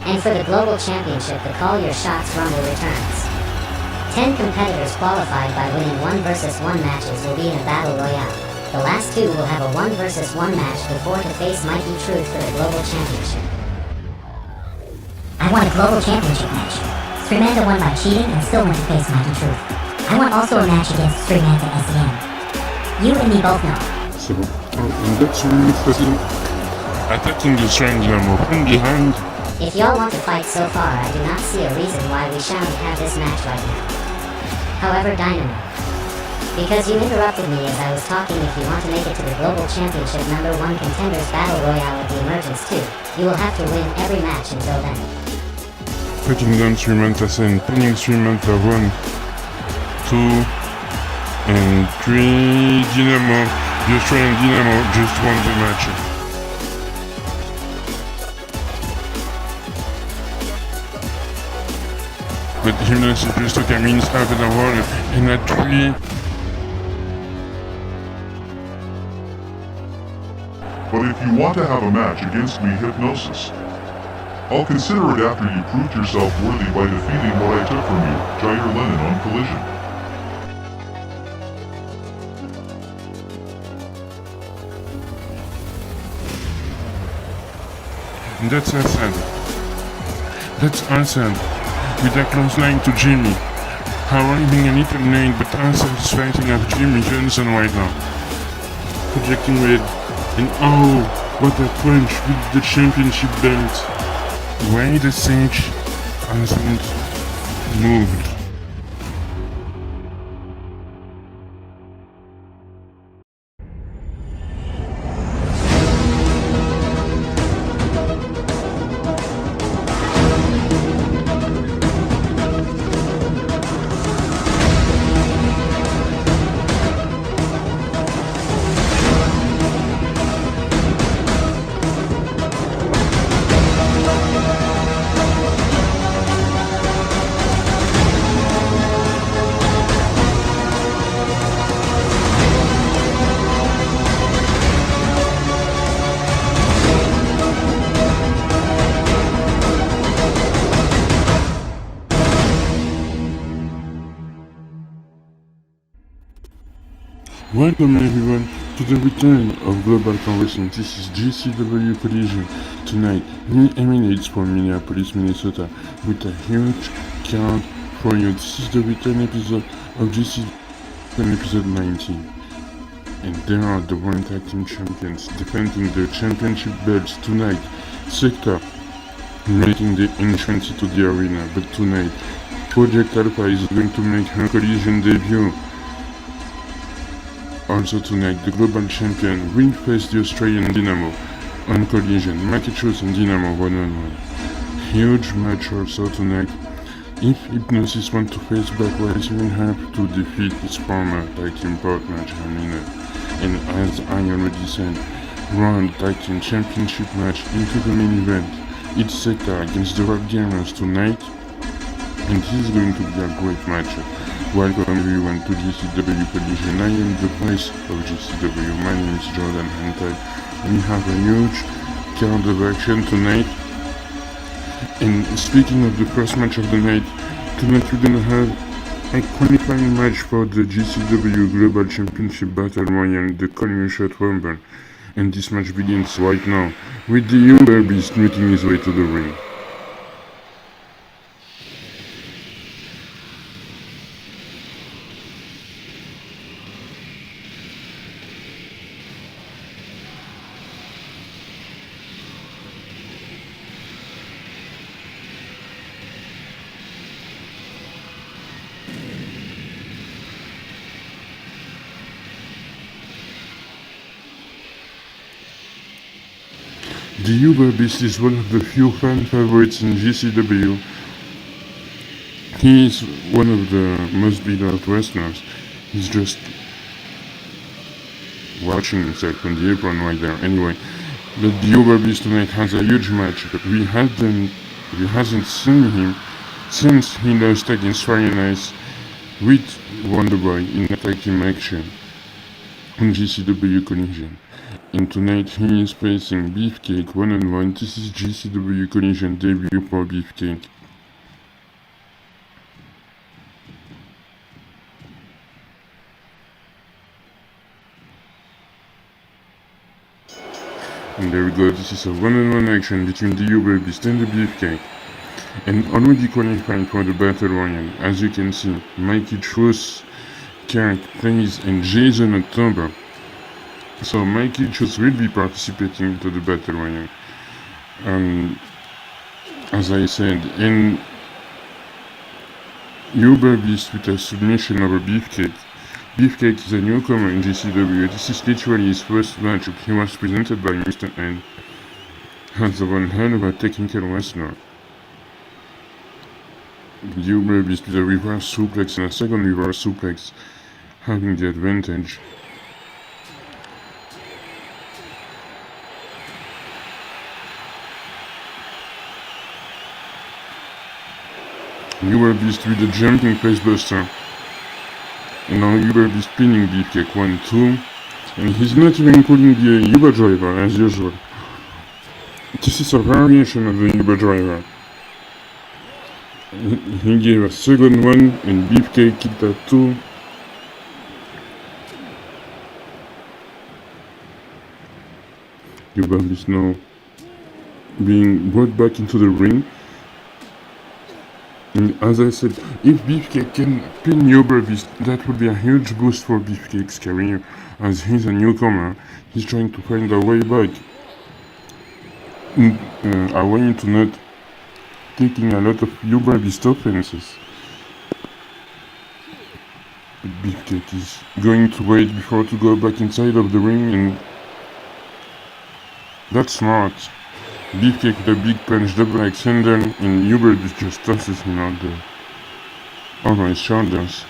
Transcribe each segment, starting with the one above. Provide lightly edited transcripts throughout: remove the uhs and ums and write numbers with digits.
And for the Global Championship, the Call Your Shots Rumble returns. 10 competitors qualified by winning 1 versus 1 matches will be in a battle royale. The last 2 will have a 1 versus 1 match before to face Mikey Truth for the Global Championship. I want a Global Championship match. Fremantle won by cheating and still went to face Mikey Truth. I want also a match against Fremantle SEM. You and me both know. So, and that's really interesting. Attacking the strong dynamo from behind. If y'all want to fight so far, I do not see a reason why we shan't have this match right now. However, Dynamo, because you interrupted me as I was talking, if you want to make it to the Global Championship #1 Contenders Battle Royale at the Emergence 2, you will have to win every match until then. Putting down Fremantle and pinning Fremantle 1, 2, and 3. Dynamo, the Austrian Dynamo just won the match. But Hipnosis just took a means half an hour and at 3. But if you want to have a match against me, Hipnosis, I'll consider it after you proved yourself worthy by defeating what I took from you, JAIR LENNON, on Collision. That's asad. That's asad. With a close line to Jimmy. Arriving a little late, but asad is fighting off Jimmy Johnson right now. Projecting raed. And oh, what a crunch with the championship belt. Raed Sage hasn't moved. Welcome everyone to the return of Global Convention. This is GCW Collision. Tonight, we emanates from Minneapolis, Minnesota with a huge card for you. This is the return episode of GCW episode 19. And there are the World Tag Team Champions defending their championship belts tonight. Secta making the entrance to the arena, but tonight, Project Alpha is going to make her Collision debut. Also tonight, the Global Champion will face the Austrian Dynamo on Collision. Mikey Truth and Dynamo 1-on-1. Huge match also tonight. If Hipnosis wants to face backwards, he will have to defeat his former tag team partner, Emmitt. And as I already said, run tag team championship match into the main event. It's secta against the Rock Gamers tonight, and this is going to be a great match. Welcome everyone to GCW Collision. I am the voice of GCW. My name is Jordan Hentai. We have a huge card of action tonight. And speaking of the first match of the night, tonight we're gonna have a qualifying match for the GCW Global Championship Battle Royale, the Call Your Shot Rumble. And this match begins right now with the Uberbeast making his way to the ring. The Uberbeast is one of the few fan favorites in GCW. He is one of the most beloved wrestlers. He's just watching himself on the apron right there. Anyway, but the Uberbeast tonight has a huge match, but we hasn't seen him since he lost against Fire Ice with Wonderboy in a tag team action on GCW Collision. And tonight he is facing Beefcake 1-on-1. This is GCW Collision debut for Beefcake. And there we go, this is a one-on-one action between the Uberbeast and the Beefcake. And already qualifying for the Battle Royale. As you can see, Mikey Truss, Carrick plays and Jason October. So Mikey Truss will be participating to the Battle Royale. As I said, in Uberbeast with a submission over Beefcake. Beefcake is a newcomer in GCW. This is literally his first match. He was presented by Mr. N as a one hell of a technical wrestler. Uberbeast with a reverse suplex and a second reverse suplex, having the advantage. Uberbeast with a jumping facebuster. And now Uberbeast pinning Beefcake 1-2. And he's not even including the Uber driver as usual. This is a variation of the Uber driver. He gave a second one and Beefcake kicked that 2. Uberbeast now being brought back into the ring. And as I said, if Beefcake can pin Uberbeast, that would be a huge boost for Beefcake's career. As he's a newcomer, he's trying to find a way back. A way into not taking a lot of Uberbeast offenses. But Beefcake is going to wait before to go back inside of the ring, and that's smart. Beefcake with a big punch, double axe handle, and Uberbeast just tosses him out there over his shoulders.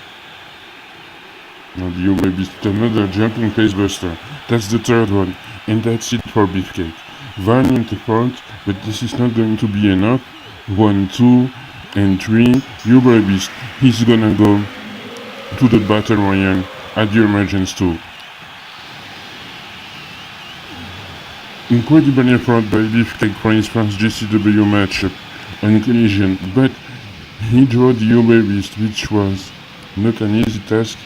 Now the Uberbeast with another jumping facebuster. That's the third one, and that's it for Beefcake. Valiant effort, but this is not going to be enough. 1, 2, and 3. Uberbeast, he's gonna go to the Battle Royale at the Emergence 2. Incredible effort by Beefcake for his first GCW matchup on Collision, but he drew the Uberbeast, which was not an easy task.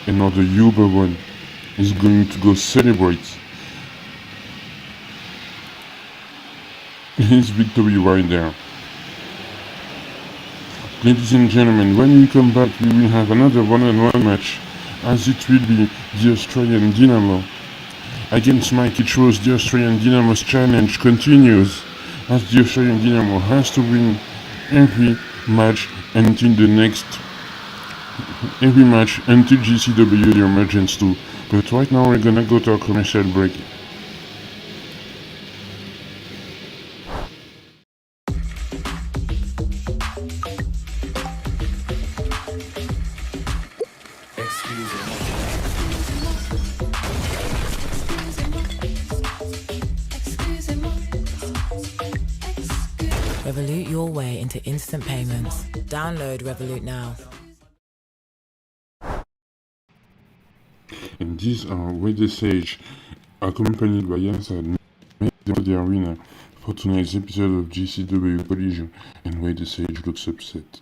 And now the Uber one is going to go celebrate his victory right there. Ladies and gentlemen, when we come back, we will have another one-on-one match, as it will be the Austrian Dynamo against Mikey Truss. The Austrian Dynamo's challenge continues, as the Austrian Dynamo has to win every match until GCW the Emergence 2. But right now we're gonna go to a commercial break. Revolut your way into instant payments. Download Revolut now. And these are Raed Sage, accompanied by Asad, made the arena for tonight's episode of GCW Collision, and Raed Sage looks upset.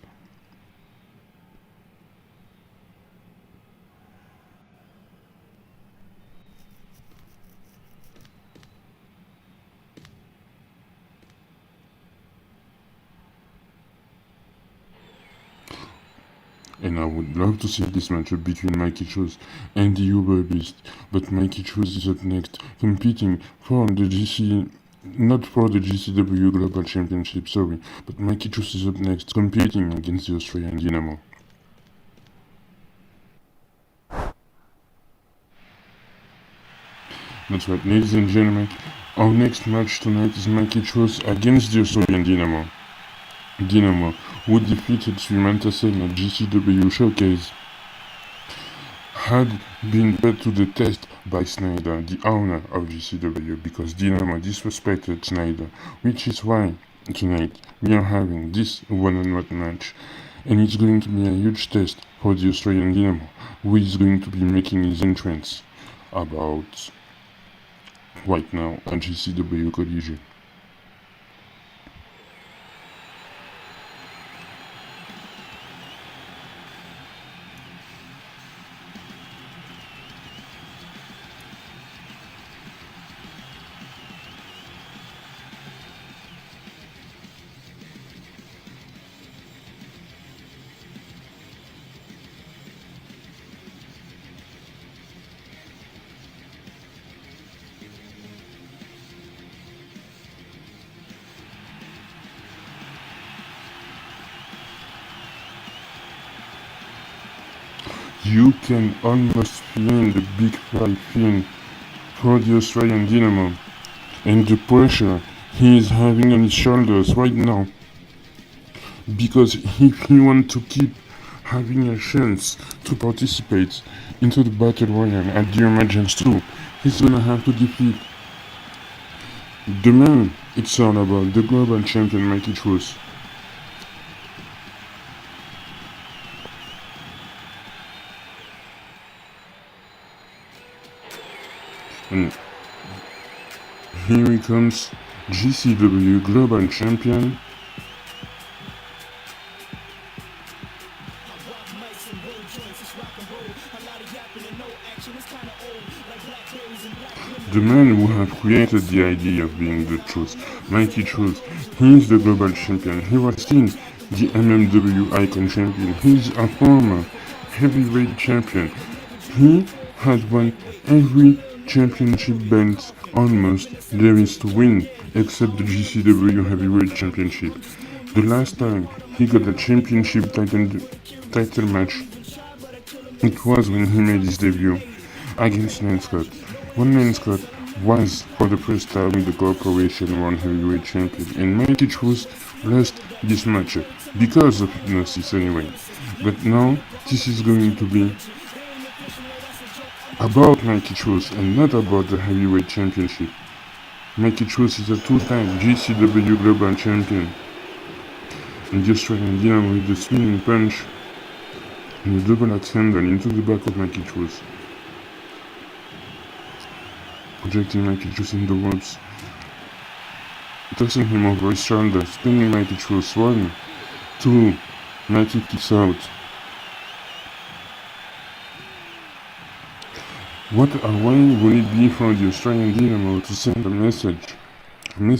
And I would love to see this matchup between Mikey Truss and the Uberbeast, but Mikey Truss is up next, competing for the not for the GCW Global Championship, sorry, but Mikey Truss is up next, competing against the Austrian Dynamo. That's right, ladies and gentlemen, our next match tonight is Mikey Truss against the Austrian Dynamo. Dynamo, who defeated Samantha Sen at GCW Showcase, had been put to the test by Snyder, the owner of GCW, because Dynamo disrespected Snyder, which is why tonight we are having this one-on-one match, and it's going to be a huge test for the Austrian Dynamo, who is going to be making his entrance about right now at GCW Collision. You can almost feel the big fly fin for the Australian Dynamo and the pressure he is having on his shoulders right now. Because if he wants to keep having a chance to participate into the Battle Royale at the Emergence 2, he's gonna have to defeat the man it's all about, the global champion Mikey Truth. And here he comes, GCW Global Champion. The man who have created the idea of being the Truth, Mikey Truth. He is the global champion. He was seen the MMW Icon champion. He is a former heavyweight champion. He has won every championship belt almost there is to win, except the GCW Heavyweight Championship. The last time he got a championship title match, it was when he made his debut against Lance Scott. When Lance Scott was for the first time in the Corporation World Heavyweight Champion, and Mikey Truth lost this match because of Hipnosis anyway. But now this is going to be about Mikey Truth and not about the Heavyweight Championship. Mikey Truth is a two-time GCW Global Champion. And the Australian Dynamo with the spinning punch and the double axe handle into the back of Mikey Truth. Projecting Mikey Truth in the ropes. Tossing him over his shoulder, spinning Mikey Truth. 1, 2, Mikey kicks out. What a way will it be for the Australian Dynamo to send a message, and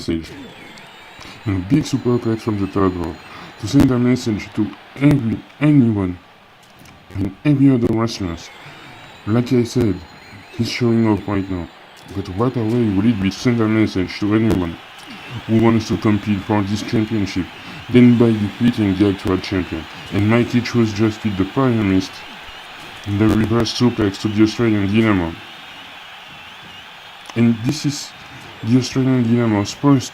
a big superplex from the third row, to send a message to anyone and every other wrestlers. Like I said, he's showing off right now, but what a way will it be to send a message to anyone who wants to compete for this championship, then by defeating the actual champion. And Mikey Truth just did the Fire Mist and the reverse suplex to the Australian Dynamo. And this is the Australian Dynamo's first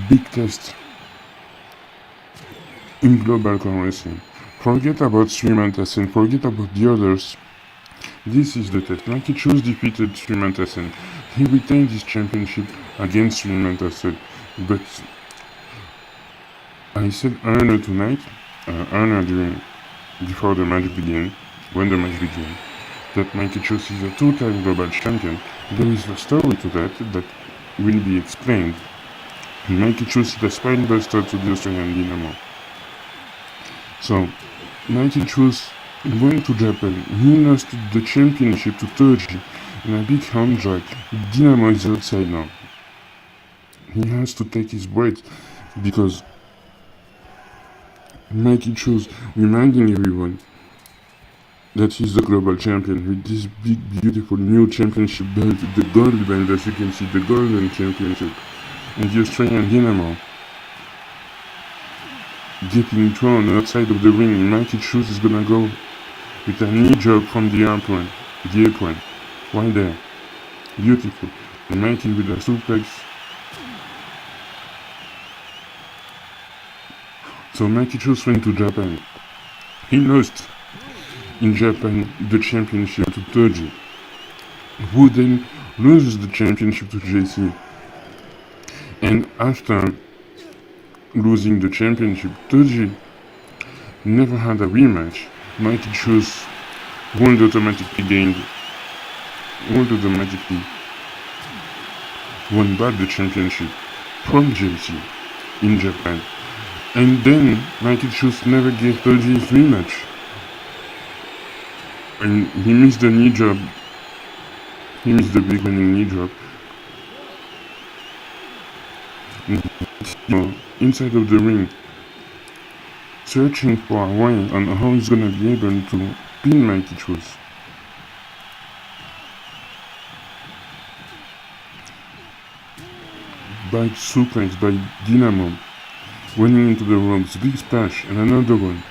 big test in global wrestling. Forget about Srimantas and forget about the others. This is the test. Mikey Truth defeated Srimantas and he retained his championship against Srimantas. But I said earlier tonight, before the match began, when the match began, that Mikey Truth is a two-time global champion. There is a story to that will be explained. Mikey Truth is the spine buster to the Australian Dynamo. So, Mikey Truth went to Japan. He lost the championship to Toji in a big hand drag. Dynamo is outside now. He has to take his breath because Mikey Truth reminding everyone that he's the global champion with this big, beautiful new championship belt, the gold belt, as you can see, the golden championship. And the Australian Dynamo getting thrown outside of the ring. Mikey Truth is gonna go with a knee drop from the apron, right there. Beautiful. And Mikey with a suplex. So Mikey Truth went to Japan. He lost in Japan the championship to Toji, who then loses the championship to JC. And after losing the championship, Toji never had a rematch Mikey chose would automatically won back the championship from JC in Japan. And then Mikey Chus never gave Toji his rematch. And he missed the knee drop. He missed the big winning knee drop. Inside of the ring, searching for a way on how he's gonna be able to pin Mikey Chus. By suplex by Dynamo, running into the ropes, big splash, and another one,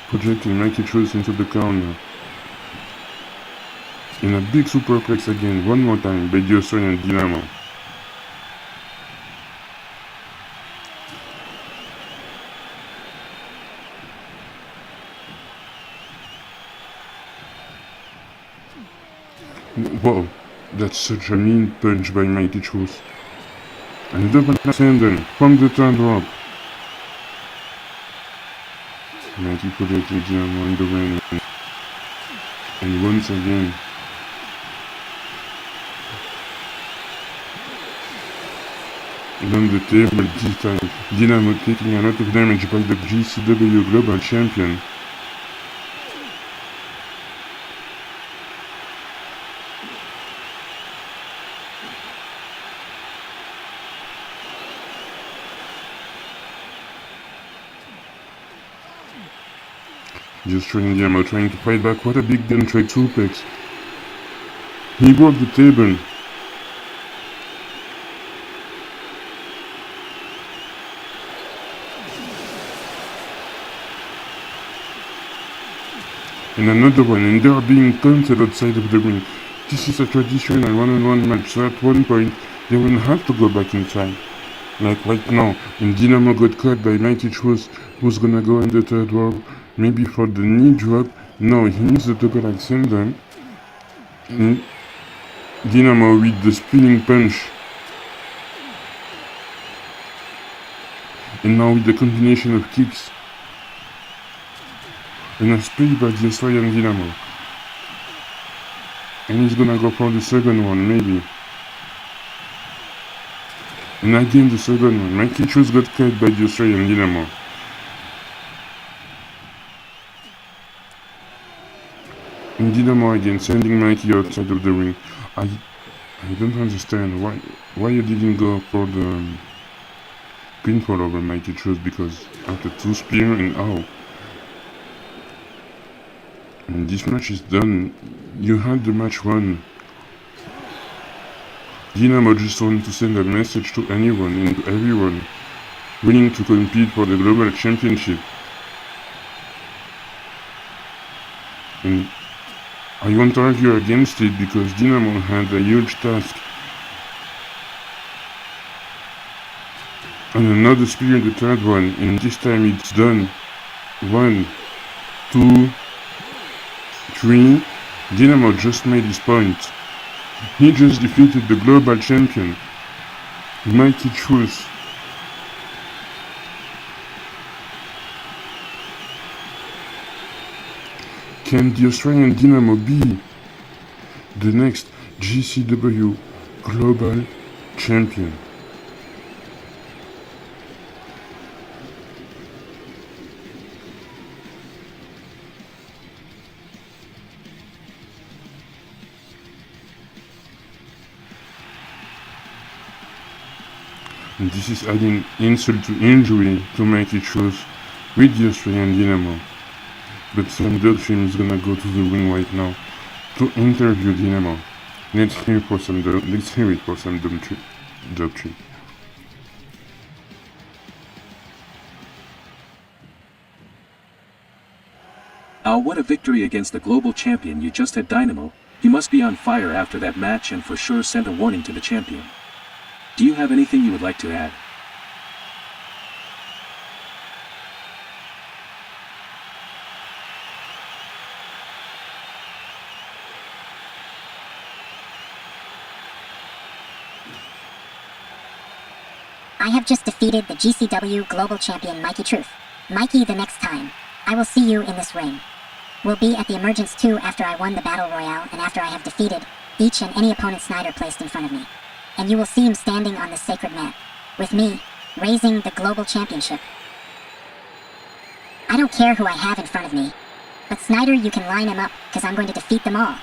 projecting Mikey Chus into the corner. In a big superplex again, one more time by the Austrian Dynamo. Wow, that's such a mean punch by Mikey Chus. And double ascendant from the third rope. Mikey projecting Dynamo in the ring. And once again, on the table this time, Dynamo taking a lot of damage by the GCW Global Champion. Just trying Dynamo, trying to fight back. What a big demontra suplex. He broke the table. And another one, and they are being taunted outside of the ring. This is a traditional one-on-one match, so at one point they will have to go back inside. Like right now, and Dynamo got caught by Mikey Chus, who's gonna go in the third rope, maybe for the knee drop. No, he needs the double Alexander. And Dynamo with the spinning punch. And now with the combination of kicks. And a spray by the Austrian Dynamo. And he's gonna go for the second one, maybe. And again the second one. Mikey Chus got cut by the Austrian Dynamo. And Dynamo again, sending Mikey outside of the ring. I don't understand why you didn't go for the pinfall over Mikey Chus, because after 2 spears and ow. And this match is done. You had the match won. Dynamo just wanted to send a message to anyone and to everyone willing to compete for the global championship. And I won't argue against it, because Dynamo had a huge task. And another spear in the third one, and this time it's done. 1, 2, 3. Dynamo just made his point. He just defeated the global champion, Mikey Chus. Can the Australian Dynamo be the next GCW global champion? And this is adding insult to injury to Mikey Chus with the Australian Dynamo. But some doctrine is gonna go to the ring right now to interview Dynamo. Let's hear it for some doctrine. What a victory against the global champion you just had, Dynamo. You must be on fire after that match and for sure sent a warning to the champion. Do you have anything you would like to add? I have just defeated the GCW Global Champion Mikey Truth. Mikey, the next time, I will see you in this ring. We'll be at the Emergence 2 after I won the Battle Royale and after I have defeated each and any opponent Snyder placed in front of me. And you will see him standing on the sacred mat, with me, raising the global championship. I don't care who I have in front of me, but Snyder, you can line him up, because I'm going to defeat them all.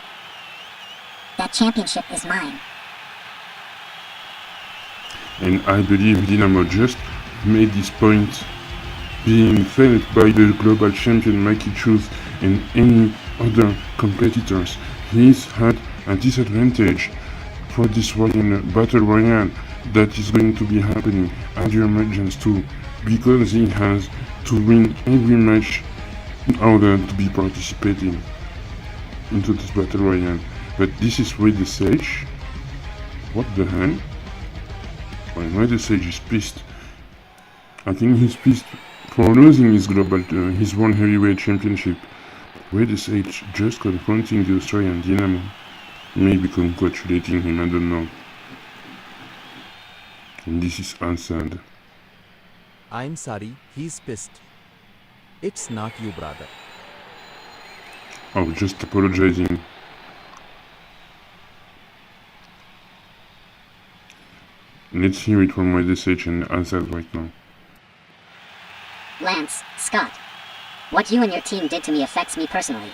That championship is mine. And I believe Dynamo just made this point being felt by the global champion Mikey and any other competitors. He's had a disadvantage for this battle royale that is going to be happening at the Emergence 2 because he has to win every match in order to be participating into this battle royale. But this is where the Sage. What the hell? Why the Sage is pissed? I think he's pissed for losing his his World Heavyweight Championship. Where the Sage just confronting the Austrian Dynamo. Maybe congratulating him, I don't know. And this is Asad. I'm sorry, he's pissed. It's not you, brother. Oh, just apologizing. Let's hear it from my SH and Asad right now. Lance, Scott, what you and your team did to me affects me personally.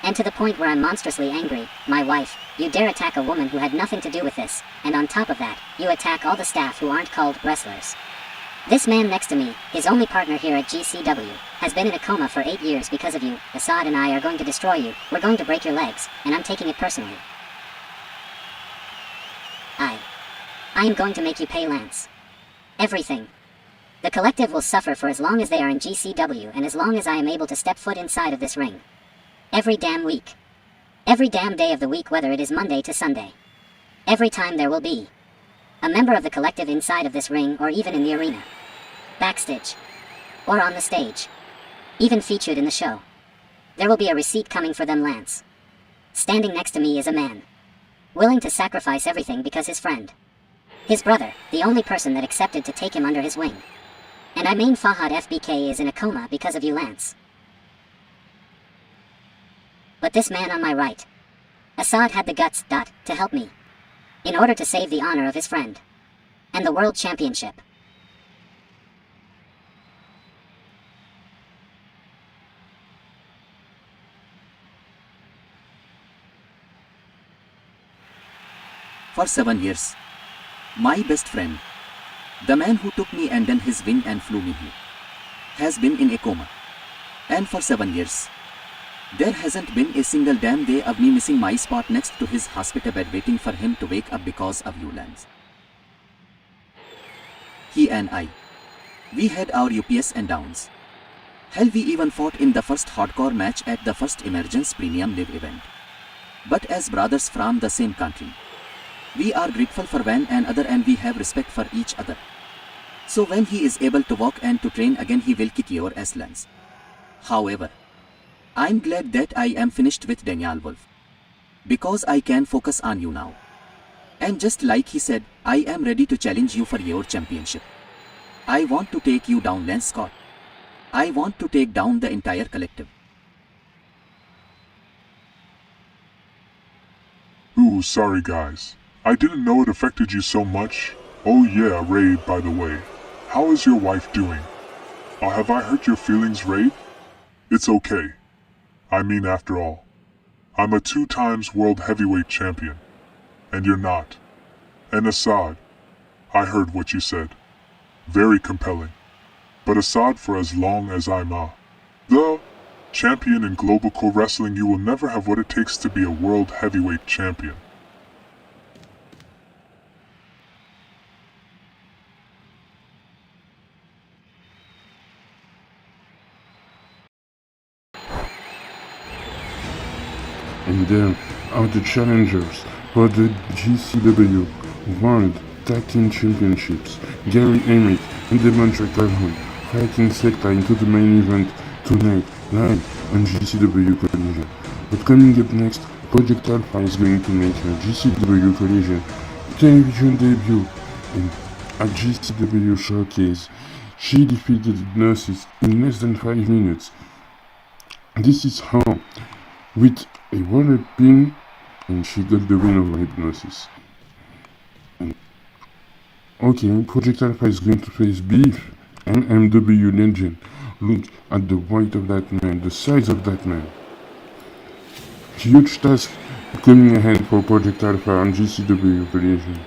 And to the point where I'm monstrously angry. My wife, you dare attack a woman who had nothing to do with this, and on top of that, you attack all the staff who aren't called wrestlers. This man next to me, his only partner here at GCW, has been in a coma for 8 years because of you. Asad and I are going to destroy you, we're going to break your legs, and I'm taking it personally. I am going to make you pay, Lance. Everything. The collective will suffer for as long as they are in GCW and as long as I am able to step foot inside of this ring. Every damn week. Every damn day of the week, whether it is Monday to Sunday. Every time there will be a member of the collective inside of this ring or even in the arena. Backstage. Or on the stage. Even featured in the show. There will be a receipt coming for them, Lance. Standing next to me is a man. Willing to sacrifice everything because his friend. His brother, the only person that accepted to take him under his wing. And I mean Fahad FBK is in a coma because of you, Lance. But this man on my right, Asad, had the guts, to help me. In order to save the honor of his friend. And the World Championship. For 7 years. My best friend, the man who took me and then his wing and flew me here, has been in a coma. And for 7 years, there hasn't been a single damn day of me missing my spot next to his hospital bed waiting for him to wake up because of you, Lance. He and I, we had our UPS and downs. Hell, we even fought in the first hardcore match at the first Emergence Premium Live event. But as brothers from the same country, we are grateful for one another and we have respect for each other. So when he is able to walk and to train again, he will kick your ass, Lance. However, I'm glad that I am finished with Daniel Wolf. Because I can focus on you now. And just like he said, I am ready to challenge you for your championship. I want to take you down, Lance Scott. I want to take down the entire collective. Ooh, sorry guys. I didn't know it affected you so much. Oh yeah, Raed, by the way. How is your wife doing? Have I hurt your feelings, Raed? It's okay. I mean, after all, I'm a 2 times world heavyweight champion. And you're not. And Asad, I heard what you said. Very compelling. But Asad, for as long as I'm the champion in global co-wrestling, you will never have what it takes to be a world heavyweight champion. And there are the challengers for the GCW World Tag Team Championships. Gary Emmitt and demontra Calhoun fighting Secta into the main event tonight, live on GCW Collision. But coming up next, Project Alpha is going to make her GCW Collision television debut at GCW Showcase. She defeated Hipnosis in less than 5 minutes This is how, with a wallet pin, and she got the win over Hipnosis. Okay, Project Alpha is going to face Beef and MW Legend. Look at the weight of that man, the size of that man. Huge task coming ahead for Project Alpha on GCW Evolution.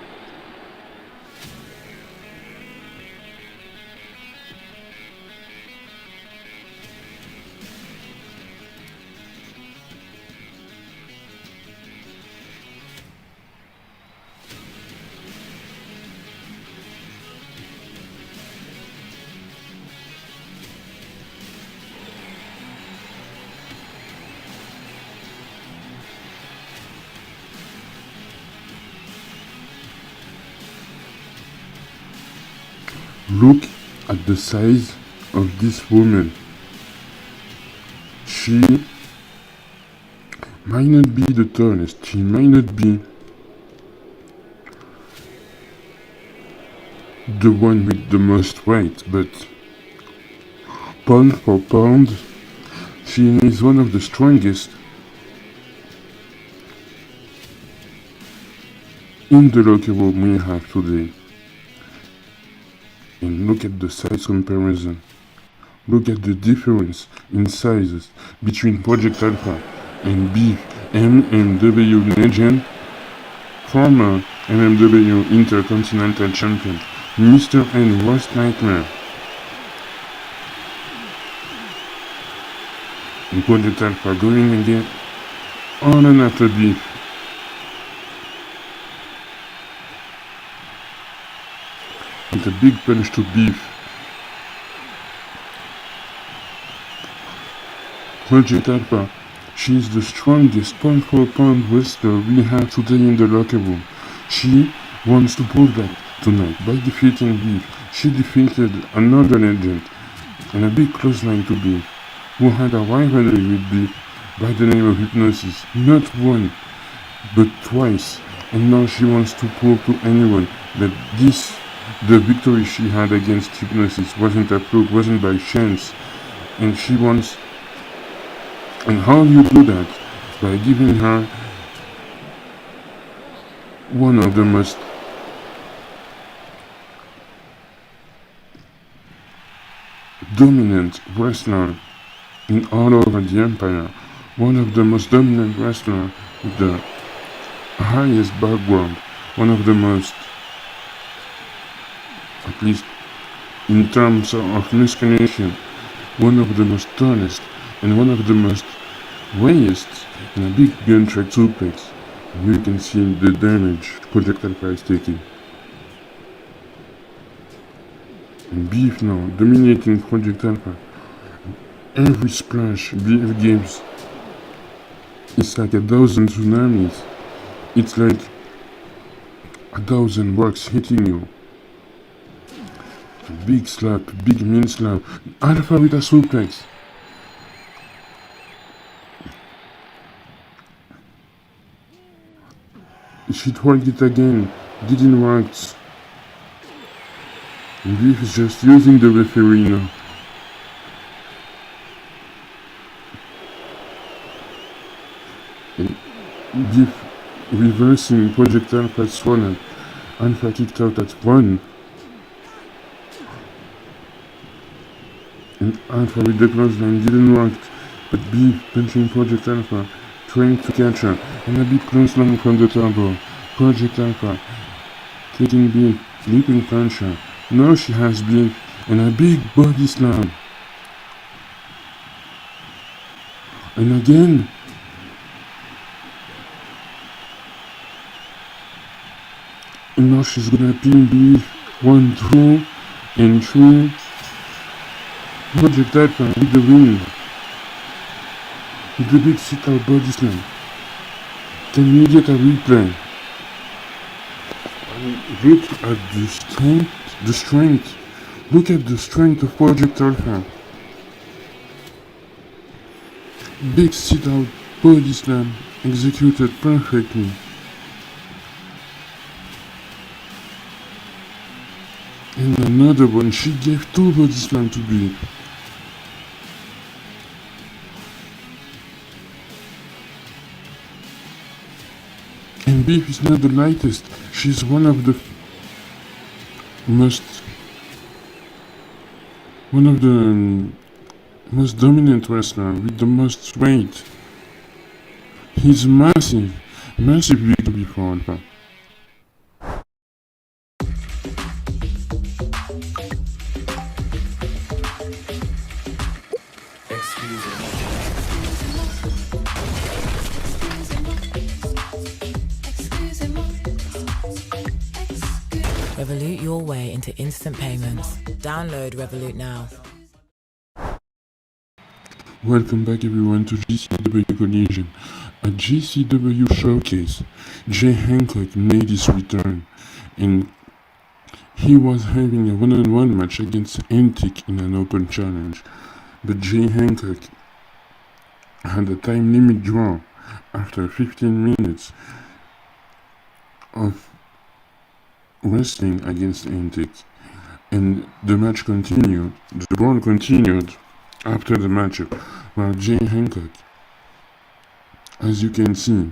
Look at the size of this woman. She might not be the tallest, she might not be the one with the most weight, but pound for pound, she is one of the strongest in the locker room we have today. And look at the size comparison. Look at the difference in sizes between Project Alpha and Beef MMW Legend, former MMW Intercontinental Champion, Mr. N Worst Nightmare. And Project Alpha going again on and after Beef. With a big punch to Beef. Project Alpha, she is the strongest pound for pound wrestler we have today in the locker room. She wants to prove that tonight by defeating Beef. She defeated another legend and a big close line to Beef, who had a rivalry with Beef by the name of Hipnosis, not one, but twice. And now she wants to prove to anyone that the victory she had against Hipnosis wasn't a fluke, wasn't by chance. And she wants... And how do you do that? By giving her one of the most dominant wrestlers in all over the empire. One of the most dominant wrestlers with the highest background. One of the most, at least in terms of musculation, one of the most tallest and one of the most weightiest in a big gun track suplex. You can see the damage Project Alpha is taking. And Beef now dominating Project Alpha. Every splash Beef gives is like 1,000 tsunamis. It's like 1,000 rocks hitting you. Big slap, big mean slap. Alpha with a suplex. She tried it again, didn't work. Beef is just using the referee now. And Beef reversing Project Alpha's swollen. Alpha kicked out at 1. And Alpha with the clothesline didn't work, but Beef punching Project Alpha, trying to catch her, and a big clothesline from the turbo. Project Alpha taking Beef, leaping puncher. Now she has Beef, and a big body slam. And again. And now she's gonna pin Beef. 1, 2, and 3. Project Alpha with the win. With the big sit-out body slam. Can we get a replay? Look at the strength. Look at the strength of Project Alpha. Big sit-out body slam executed perfectly. And another one, she gave 2 body slam to Beef. And Beef is not the lightest. She's one of the most most dominant wrestler with the most weight. He's massive victory for Alpha. Revolut your way into instant payments. Download Revolut now. Welcome back everyone to GCW Collision. At GCW Showcase, Jay Hancock made his return, and he was having a one-on-one match against Antic in an open challenge. But Jay Hancock had a time limit draw after 15 minutes of wrestling against Antic, and the match continued. The brawl continued after the matchup, while Jay Hancock, as you can see,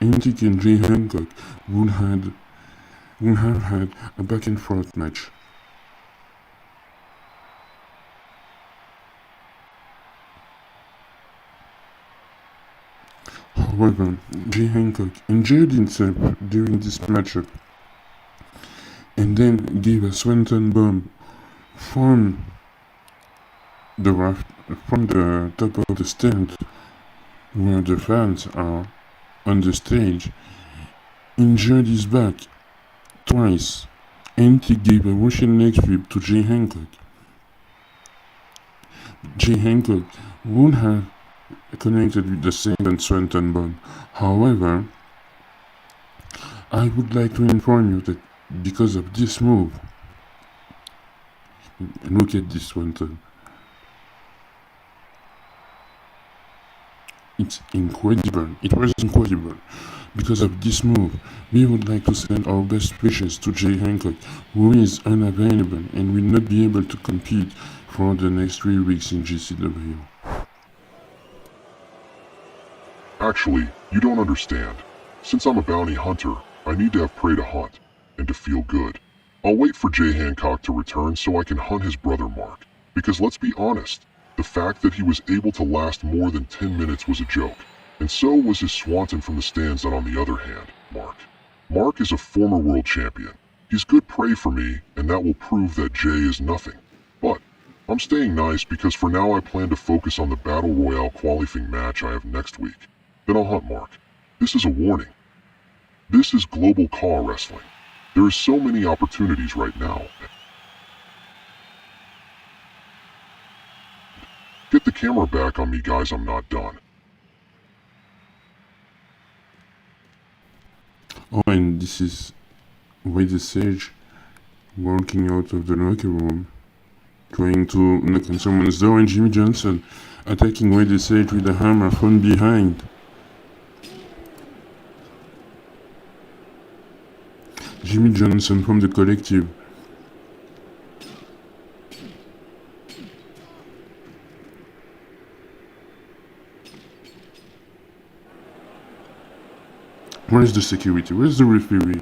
Antic and Jay Hancock would have had a back and forth match. However, Jay Hancock enjoyed himself during this matchup, and then gave a swanton bomb from the top of the stand where the fans are on the stage, injured his back twice, and he gave a Russian leg sweep to Jay Hancock. Jay Hancock would have connected with the second swanton bomb. However, I would like to inform you that because of this move, look at this swanton. It's incredible. It was incredible. Because of this move, we would like to send our best wishes to Jay Hancock, who is unavailable and will not be able to compete for the next 3 weeks in GCW. Actually, you don't understand. Since I'm a bounty hunter, I need to have prey to hunt, and to feel good. I'll wait for Jay Hancock to return so I can hunt his brother Mark, because let's be honest, the fact that he was able to last more than 10 minutes was a joke, and so was his swanton from the stands that on the other hand, Mark. Mark is a former world champion. He's good prey for me, and that will prove that Jay is nothing. But I'm staying nice because for now I plan to focus on the Battle Royale qualifying match I have next week. Then I'll hunt Mark. This is a warning. This is global car wrestling. There are so many opportunities right now. Get the camera back on me, guys, I'm not done. Oh, and this is Raed Sage walking out of the locker room, trying to knock on someone's door, and Jimmy Johnson attacking Raed Sage with a hammer from behind. Jimmy Johnson from the Collective. Where's the security? Where's the referee?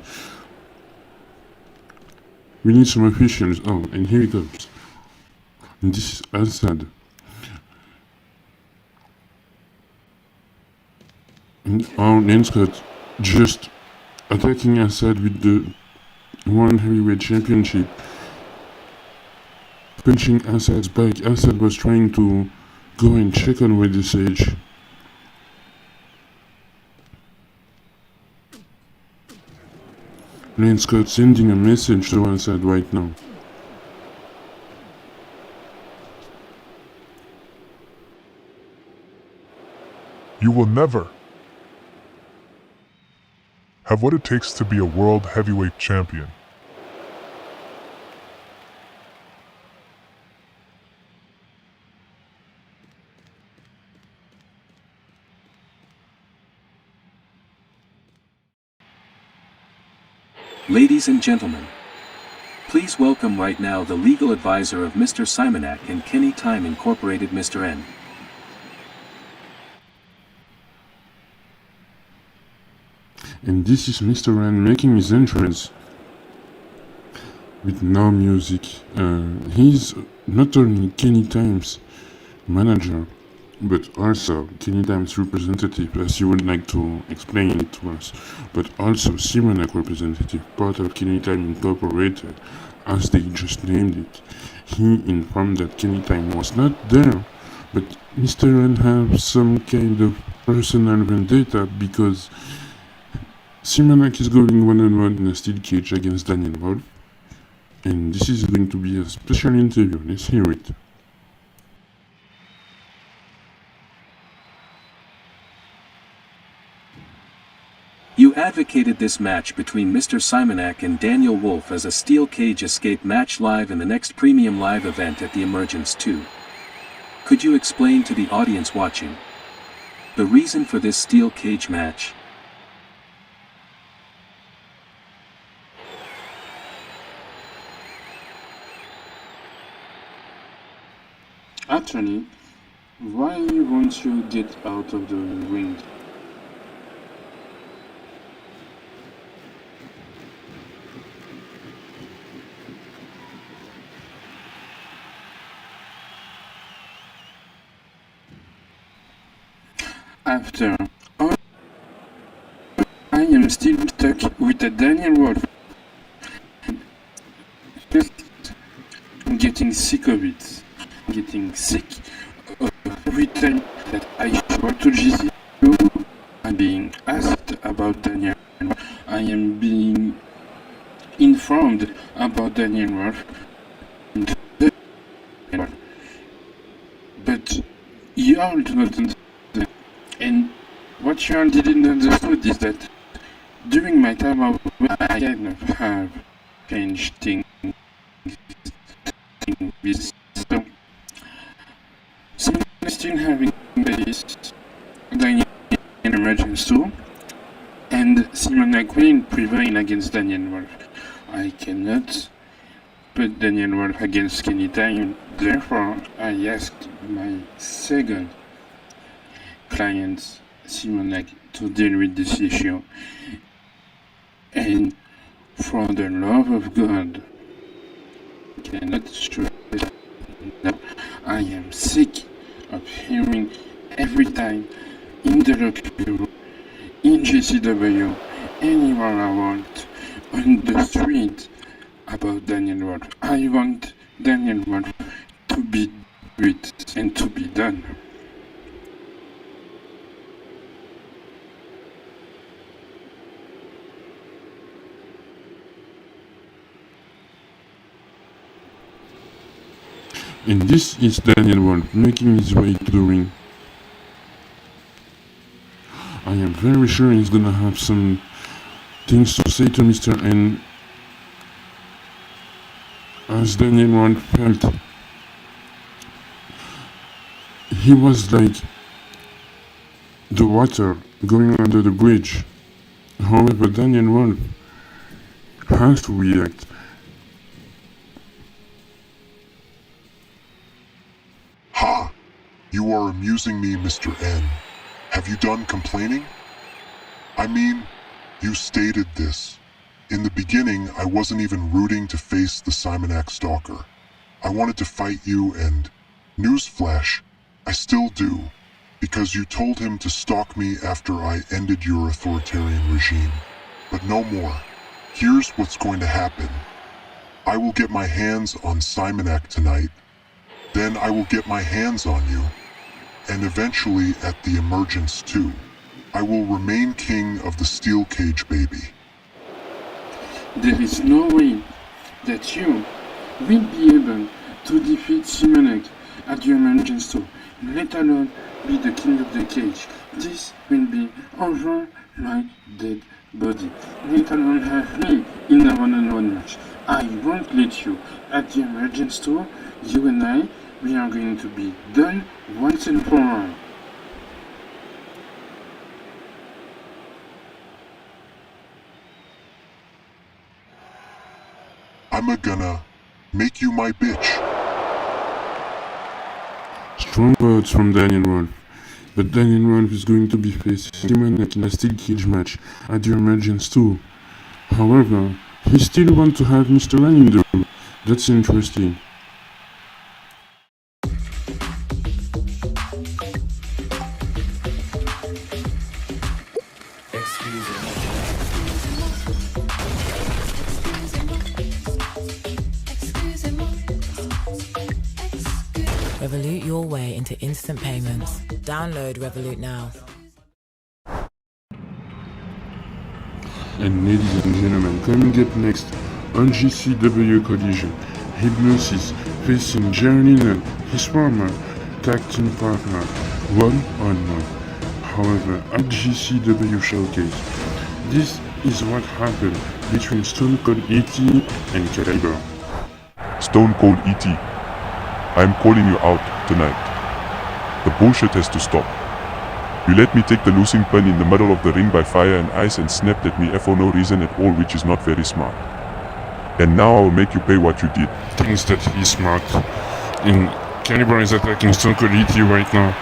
We need some officials. Oh, and here he comes. And this is Asad. And our Lance Scott just attacking Asad with the World Heavyweight Championship. Punching Asad's back. Asad was trying to go and check on Raed Sage. Lance Scott sending a message to Asad right now. You will never have what it takes to be a world heavyweight champion. Ladies and gentlemen, please welcome right now the legal advisor of Mr. Simonak and Kenny Time Incorporated, Mr. N. And this is Mr. N making his entrance with no music. He's not only Kenny Times manager, but also Kenny Times representative, as you would like to explain it to us, but also Simonac representative, part of Kenny Time Incorporated, as they just named it. He informed that Kenny Time was not there, but Mr. N has some kind of personal vendetta because Simonac is going one-on-one in a steel cage against Daniel Wolf, and this is going to be a special interview. Let's hear it. You advocated this match between Mr. Simonac and Daniel Wolf as a steel cage escape match live in the next premium live event at the Emergence 2. Could you explain to the audience watching the reason for this steel cage match? Actually, why won't you get out of the ring? After all, I am still stuck with a Daniel Wolf. I'm getting sick of it. I'm getting sick of every time that I show up to GCW. I'm being asked about Daniel Wolf. I am being informed about Daniel Wolf. But you all do not understand. And what you all didn't understand is that during my time out, I kind of have changed things. So I'm still having this Daniel emergence too, and Simonac will prevail against Daniel Wolf. I cannot put Daniel Wolf against Kenny Time. Therefore, I asked my second client, Simonac, to deal with this issue. And for the love of God, I cannot stress that I am sick of hearing every time in the locker room, in GCW, anywhere I want, on the street, about Daniel Wolf. I want Daniel Wolf to be it and to be done. And this is Daniel Wolf making his way to the ring. I am very sure he's gonna have some things to say to Mr. N. As Daniel Wolf felt, he was like the water going under the bridge. However, Daniel Wolf has to react. Ha! You are amusing me, Mr. N. Have you done complaining? I mean, you stated this. In the beginning, I wasn't even rooting to face the Simonac stalker. I wanted to fight you and, newsflash, I still do, because you told him to stalk me after I ended your authoritarian regime. But no more. Here's what's going to happen. I will get my hands on Simonac tonight. Then I will get my hands on you. And eventually at the Emergence 2, I will remain king of the steel cage, baby. There is no way that you will be able to defeat Simonac at the Emergence 2, let alone be the king of the cage. This will be over my dead body, let alone have me in a one-on-one match. I won't let you at the Emergence 2. You and I, we are going to be done once and for all. I'm gonna make you my bitch. Strong words from Daniel Wolf. but Daniel Wolf is going to be facing Simonek in a steel cage match at the Emergence 2. However, he still wants to have Mr. Ren in the room. That's interesting. Revolut your way into instant payments. Download Revolut now. And ladies and gentlemen, coming up next on GCW Collision, Hipnosis facing JAIR, LENNON, his former tag team partner, one-on-one. However, at GCW Showcase, this is what happened between Stone Cold E.T. and Caliber. Stone Cold E.T., I'm calling you out tonight. The bullshit has to stop. You let me take the losing pen in the middle of the ring by fire and ice and snapped at me for no reason at all, which is not very smart. And now I will make you pay what you did. Thinks that he's smart. And Caliber is attacking Stone Cold E.T. right now.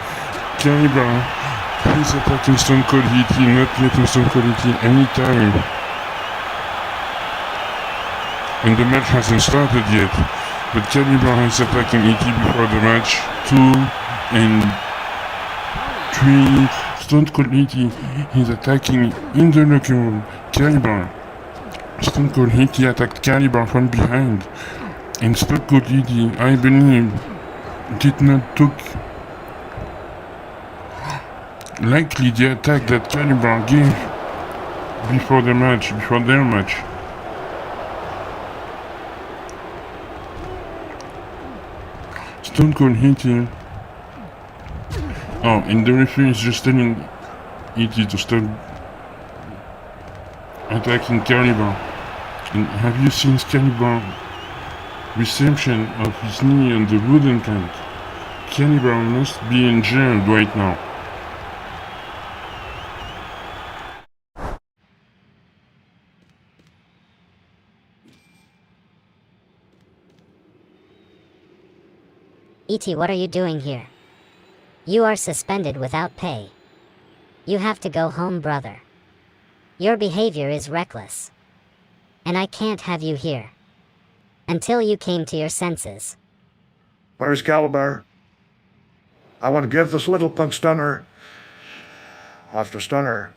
Caliber is attacking Stone Cold E.T., not letting Stone Cold E.T. any time. And the match hasn't started yet. But Caliber is attacking E.T. before the match. 2 and 3. Stone Cold E.T. is attacking in the locker room. Caliber. Stone Cold E.T. attacked Caliber from behind. And Stone Cold E.T., I believe, did not took likely the attack that Caliber gave before the match, before their match. Stone Cold E.T. Oh, and the referee is just telling E.T. to stop attacking Caliber. And have you seen Caliber reception of his knee on the wooden plank? Caliber must be in jail right now. E.T., what are you doing here? You are suspended without pay. You have to go home, brother. Your behavior is reckless. And I can't have you here. Until you came to your senses. Where's Caliber? I want to give this little punk stunner. After stunner.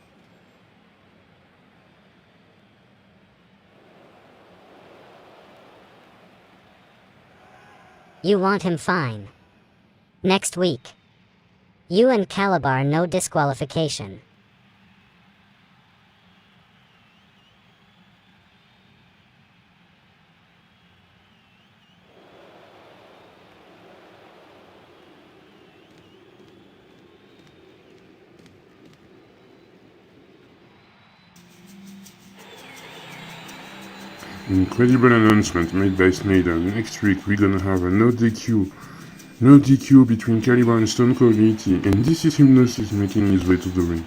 You want him fine. Next week. You and Caliber, no disqualification. Incredible announcement made by Snyder. Next week we're gonna have a no DQ between Caliber and Stone Cold E.T. and this is Hipnosis making his way to the ring.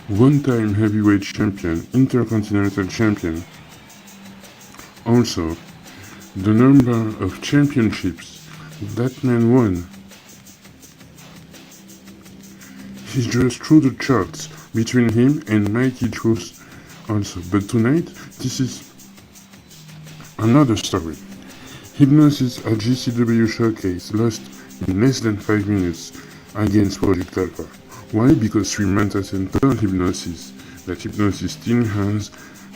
One-time heavyweight champion, intercontinental champion. Also, the number of championships that man won is just through the charts between him and Mikey Truth also. But tonight, this is another story. Hipnosis at GCW Showcase lost in less than 5 minutes against Project Alpha. Why? Because 3 months and told Hipnosis that Hipnosis still has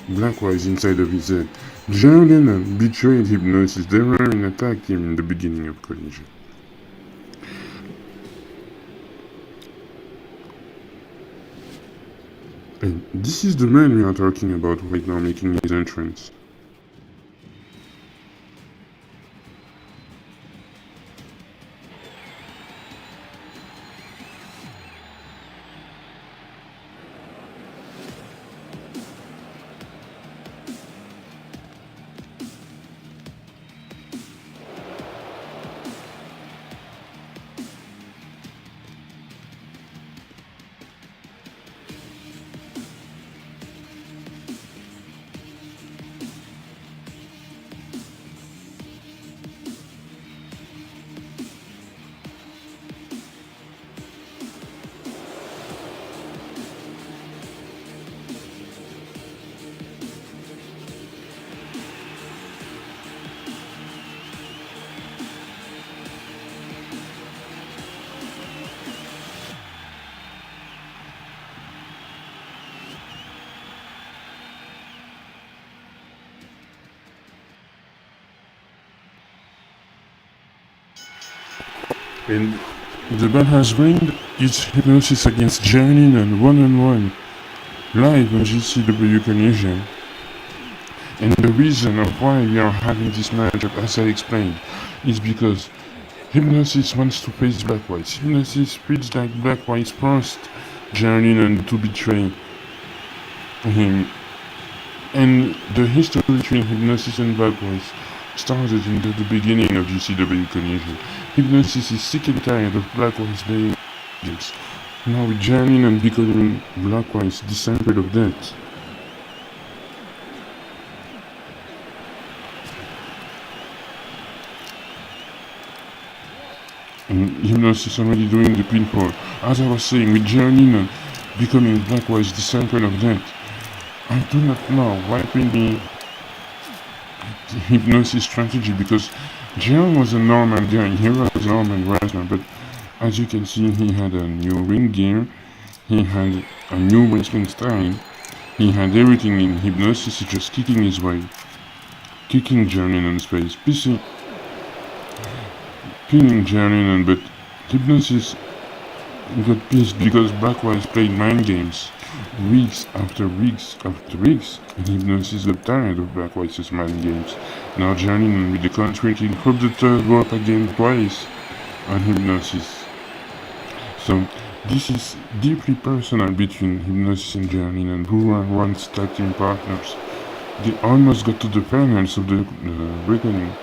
Blackwise inside of his head. JAIR, LENNON betrayed Hipnosis. They were in a tag team in the beginning of Collision. And this is the man we are talking about right now making his entrance. And the bell has ringed. It's Hypnosis against Journey and one-on-one, live on GCW Collision. And the reason of why we are having this matchup, as I explained, is because Hypnosis wants to face Blackwise. Hypnosis feels like Blackwise forced Journey to betray him. And the history between Hypnosis and Blackwise started in the beginning of GCW Collision. Hypnosis is sick and tired of Blackwise playing games. Now with Journey and becoming Blackwise disciple of that. And Hypnosis already doing the pinfall. As I was saying, with Journey becoming Blackwise disciple of that, I do not know what will be Hypnosis strategy, because JAIR was a normal guy, he was a normal wrestler, but as you can see, he had a new ring gear, he had a new wrestling style, he had everything in Hypnosis, just kicking his way, kicking Journey on his face, pinning Journey, but Hypnosis got pissed because Blackwise played mind games weeks after weeks after weeks, and Hypnosis got tired of Blackwise's mind games. Now Journey with the concentrating from the third rope again twice on Hypnosis. So this is deeply personal between Hypnosis and Journey, who are once tag team partners. They almost got to the finals of the reckoning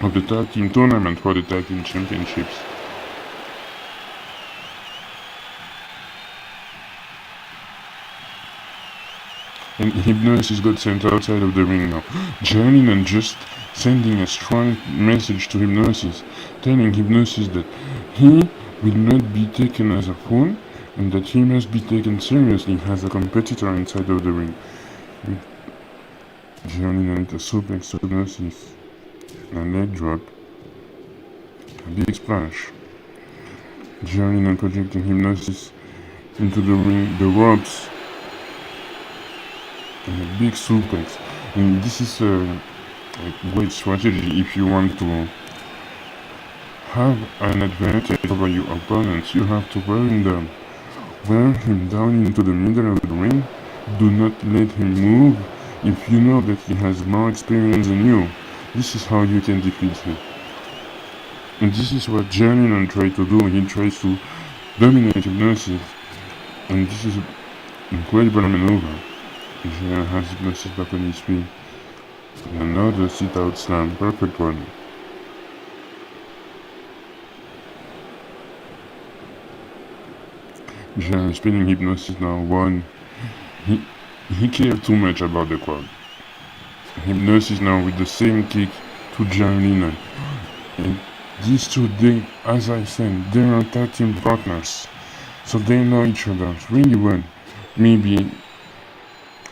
of the tag team tournament for the tag team championships. And Hypnosis got sent outside of the ring now. Journey just sending a strong message to Hypnosis, telling Hypnosis that he will not be taken as a fool, and that he must be taken seriously as a competitor inside of the ring. Journey with a suplex to Hypnosis, a leg drop, a big splash. Journey projecting Hypnosis into the ring, the ropes, and a big suplex. And this is a great strategy if you want to have an advantage over your opponents. You have to wear him down into the middle of the ring. Do not let him move if you know that he has more experience than you. This is how you can defeat him. And this is what Journey tries to do. He tries to dominate Hypnosis, and this is an incredible maneuver. JAIR has Hypnosis back on his feet. And another sit-out slam, perfect one. JAIR is spinning Hypnosis now. One. He cared too much about the crowd. Hypnosis now with the same kick to Journey. And these two, as I said, they are tag team partners. So they know each other really well. Maybe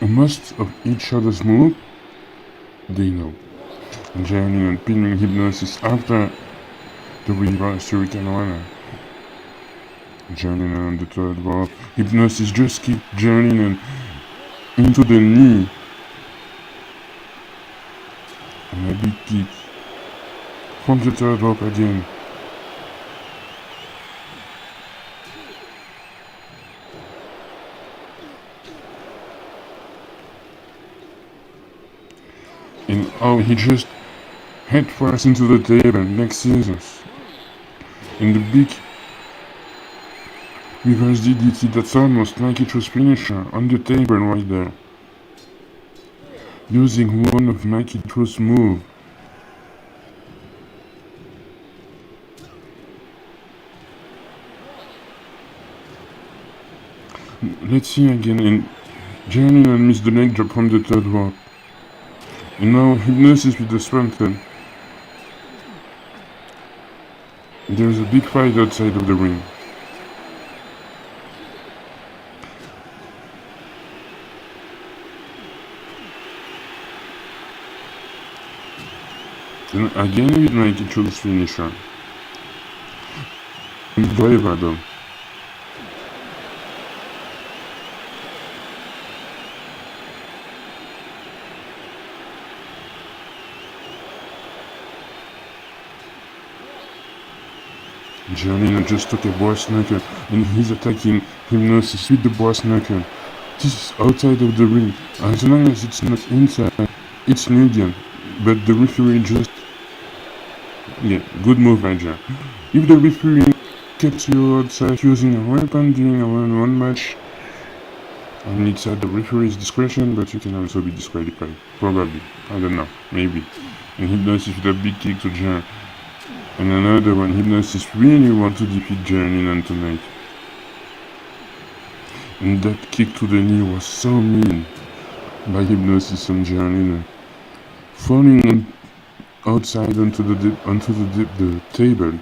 most of each other's move, they know. And Journey pinning Hypnosis after the reverse Hurricane Runner. Journey on the third rope. Hypnosis just kicked Journey into the knee. And a big kick from the third rope again. And oh, he just head first into the table, neck scissors. And the big reverse DDT, that's almost like it was finisher on the table right there. Using one of Mikey Truth's move. Let's see again, and Journey missed the leg drop from the third rope. And now Hypnosis with the swanton. There's a big fight outside of the ring. And again with Mikey Truth's finisher. And driver though. Giannino just took a brass knuckle and he's attacking Hipnosis with the brass knuckle. This is outside of the ring. As long as it's not inside, it's medium. But the referee just... Yeah, good move, Roger. If the referee kept you outside using a weapon during a one-on-one match, and it's at the referee's discretion, but you can also be disqualified. Probably. I don't know. Maybe. And Hipnosis with a big kick to JAIR. And another one. Hipnosis really want to defeat JAIR tonight. And that kick to the knee was so mean by Hipnosis on JAIR. Falling outside onto the table.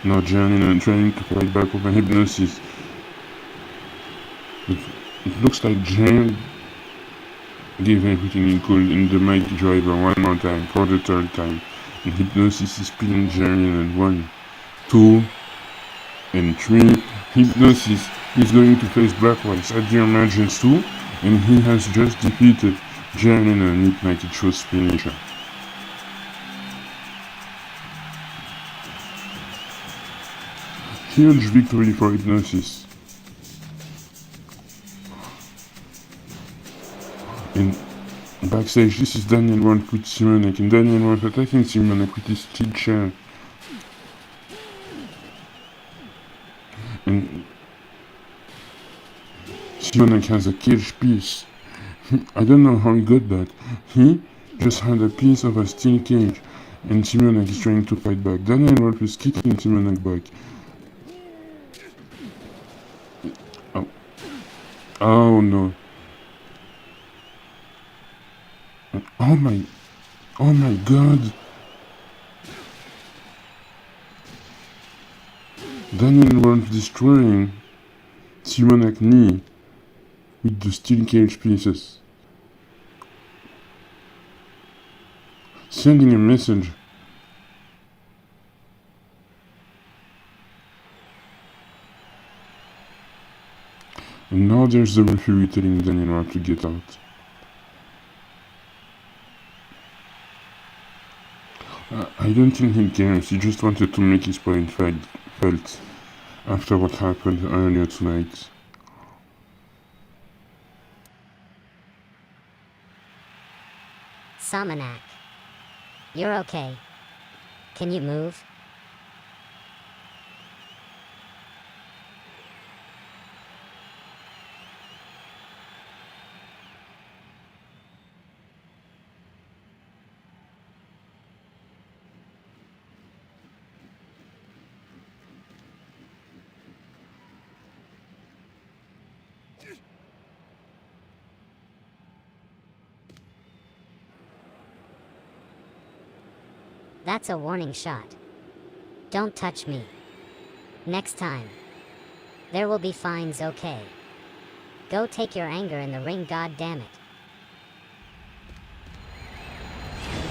Now JAIR trying to fight back over Hipnosis. It looks like JAIR gave everything he could in the Mikey driver one more time for the third time. And Hipnosis is pinning JAIR in 1, 2, and 3. Hipnosis is going to face Blackwise at the emergence 2, and he has just defeated JAIR and Mikey chose finisher. Huge victory for Hipnosis. And backstage, this is Daniel Wolf with Simonek, and Daniel Wolf attacking Simonek with his steel chair. And Simonek has a cage piece. I don't know how he got that. He just had a piece of a steel cage, and Simonek is trying to fight back. Daniel Wolf is kicking Simonek back. Oh no. Oh my god. Daniel Wolf destroying Simonek knee with the steel cage pieces. Sending a message. And now there's the referee telling Daniel Wolf to get out. I don't think he cares, he just wanted to make his point felt after what happened earlier tonight. Simonek, you're okay. Can you move? That's a warning shot. Don't touch me. Next time. There will be fines, okay? Go take your anger in the ring, goddammit.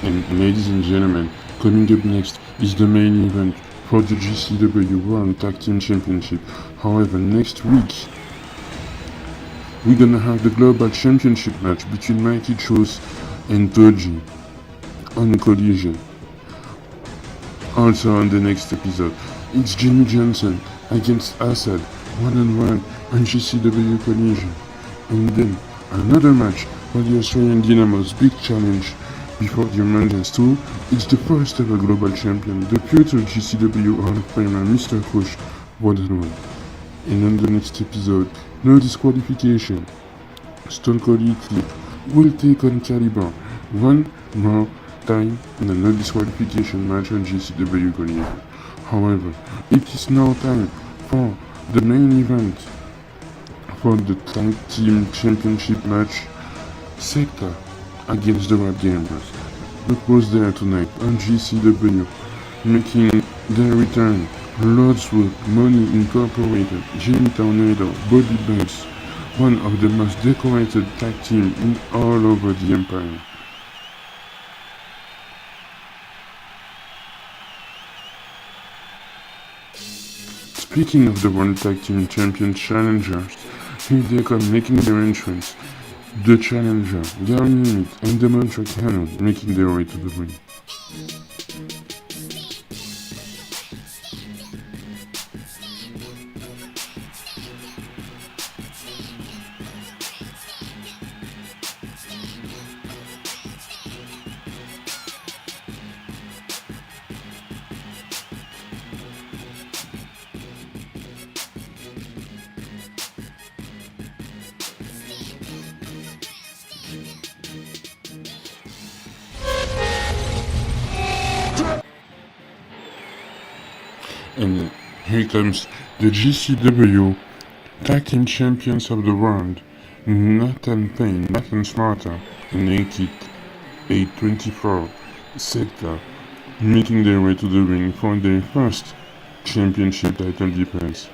And ladies and gentlemen, coming up next is the main event for the GCW World Tag Team Championship. However, next week, we're gonna have the Global Championship match between Mikey Chose and Toji on Collision. Also on the next episode, it's Jimmy Johnson against Asad, one-on-one on GCW Collision. And then, another match for the Austrian Dynamo's big challenge before the emergence 2. It's the first ever global champion, the future GCW Hall of Famer Mr. Push, one-on-one. And on the next episode, no disqualification. Stone Cold E.T. will take on Caliber one more time in a no disqualification match on GCW Collision. However, it is now time for the main event for the Tag Team Championship match, Secta against the Raed Gamers. That was there tonight on GCW, making their return. Lordswood, Money Incorporated, Jimmy Tornado, Bobby Banks, one of the most decorated tag team in all over the empire. Speaking of the World Tag Team Champion challengers, here they come making their entrance. The challenger, Emmitt and demontra calhoun making their way to the ring. And here comes the GCW Tag Team Champions of the World, Nathan Payne, Nathan Smarter, and Enkit 824, secta, making their way to the ring for their first championship title defense.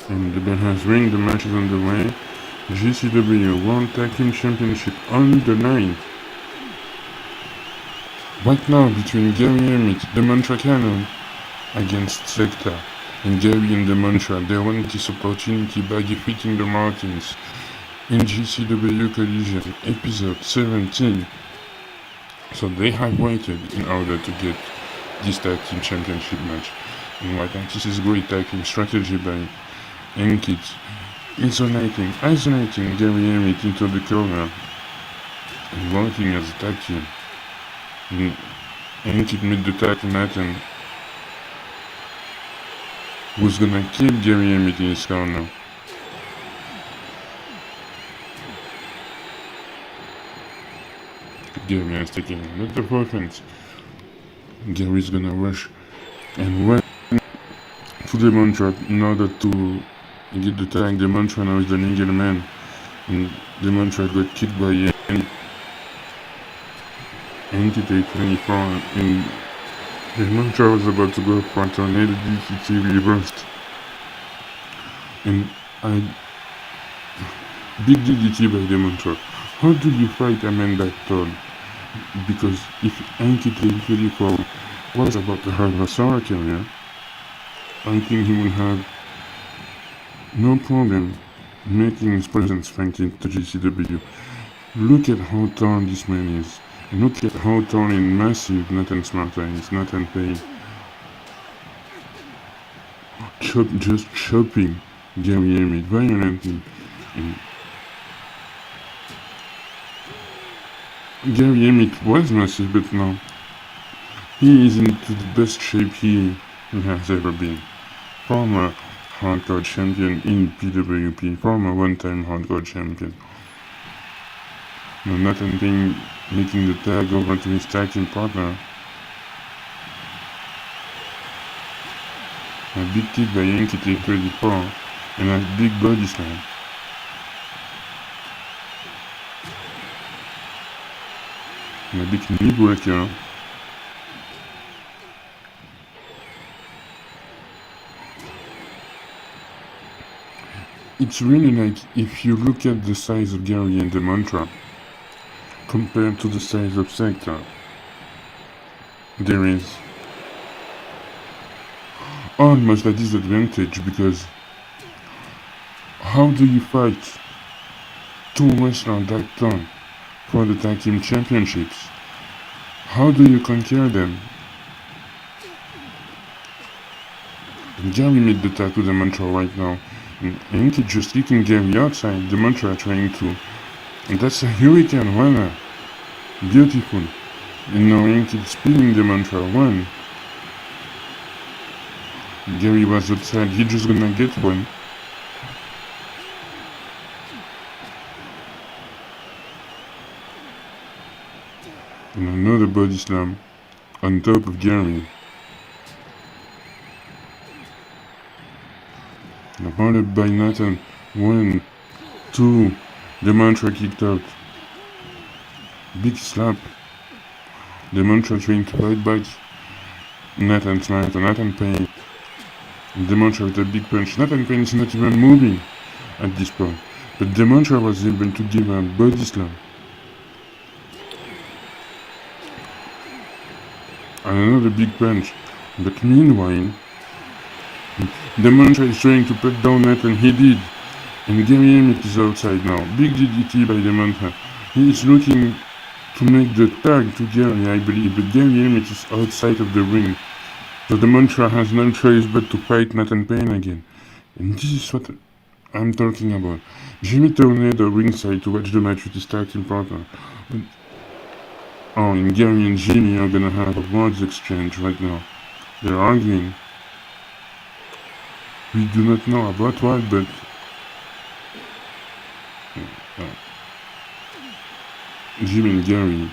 And the bell has ring, the match is underway. GCW World Tag Team Championship on the line. Right now between Gary Emmitt, demontra calhoun, against Secta. And Gary and demontra, they want this opportunity by defeating the Martins in GCW Collision episode 17. So they have waited in order to get this tag team championship match. And I think this is great tag team strategy by Enkit, isolating Gary Emmitt into the corner and working as a tag team. Enkit made the tag to Nathan, who's gonna keep Gary Emmitt in his corner. Gary is taking a lot of offense. Gary's gonna rush and run to demontra in order to get the tag. Demontra now is the legal man, and demontra got kicked by Entity 24, and demontra was about to go for a tornado DCT reversed. And big DDT by demontra. How do you fight a man that tall? Because if Entity 24 was about to have a Sora career, I think he will have no problem making his presence felt in the GCW. Look at how tall this man is. Look at how tall and massive Nathan Smarter is, Nathan Payne. Just chopping Gary Emmitt violently. And Gary Emmitt was massive, but now he is into the best shape he has ever been. Former hardcore champion in PWP, former one-time hardcore champion. Now Nathan Payne making the tag over to his tag team partner. A big kick by Entity 34 and a big body slam. And a big knee breaker. It's really like, if you look at the size of Gary and demontra compared to the size of Secta, there is almost a disadvantage, because how do you fight two wrestlers that tall for the tag team championships? How do you conquer them? And Gary made the tag to demontra right now. And Enkit just kicking Gary outside, demontra trying to. And that's a hurricane runner. Beautiful. And now Enkit spinning demontra one. Gary was outside, he just gonna get one. And another body slam on top of Gary. Followed by Nathan. 1, 2. Demontra kicked out. Big slap. Demontra trying to fight back. Nathan smite on Nathan Payne. Demontra with a big punch. Nathan Payne is not even moving at this point. But Demontra was able to give a body slam. And another big punch. But meanwhile, demontra is trying to put down Nathan. He did. And Gary Emmitt is outside now. Big DDT by demontra. He is looking to make the tag to Gary, I believe, but Gary Emmitt is outside of the ring. So demontra has no choice but to fight Nathan Payne again. And this is what I'm talking about. Jimmy Tornado ringside to watch the match with his tag team partner. Oh, and Gary and Jimmy are gonna have a words exchange right now. They're arguing. We do not know about what, but Jimmy and Gary